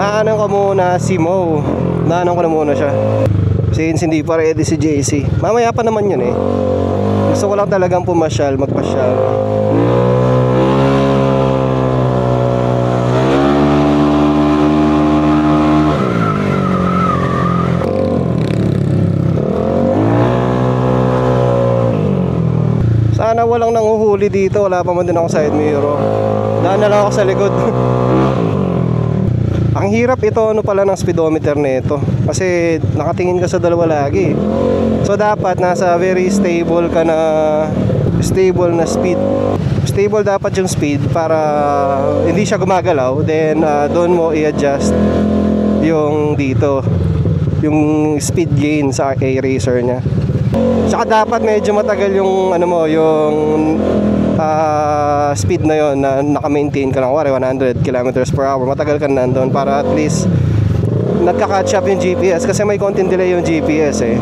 Naanan ko muna si Mo. Naanan ko na muna siya since hindi pa ready si JC. Mamaya pa naman yun eh. Gusto ko lang talagang pumasyal, magpasyal. Sana walang nanguhuli dito. Wala pa man din ako side mirror. Daan na lang ako sa likod. Ang hirap ito ano pala ng speedometer nito. Kasi nakatingin ka sa dalawa lagi. So dapat nasa very stable ka na speed. Stable dapat yung speed para hindi siya gumagalaw. Then doon mo i-adjust yung dito, yung speed gain sa A-Racer nya. Tsaka dapat medyo matagal yung ano mo, yung speed na yon na naka-maintain ka lang, 100 kilometers per hour. Matagal ka nandun para at least nagka-catch up yung GPS kasi may konting delay yung GPS eh.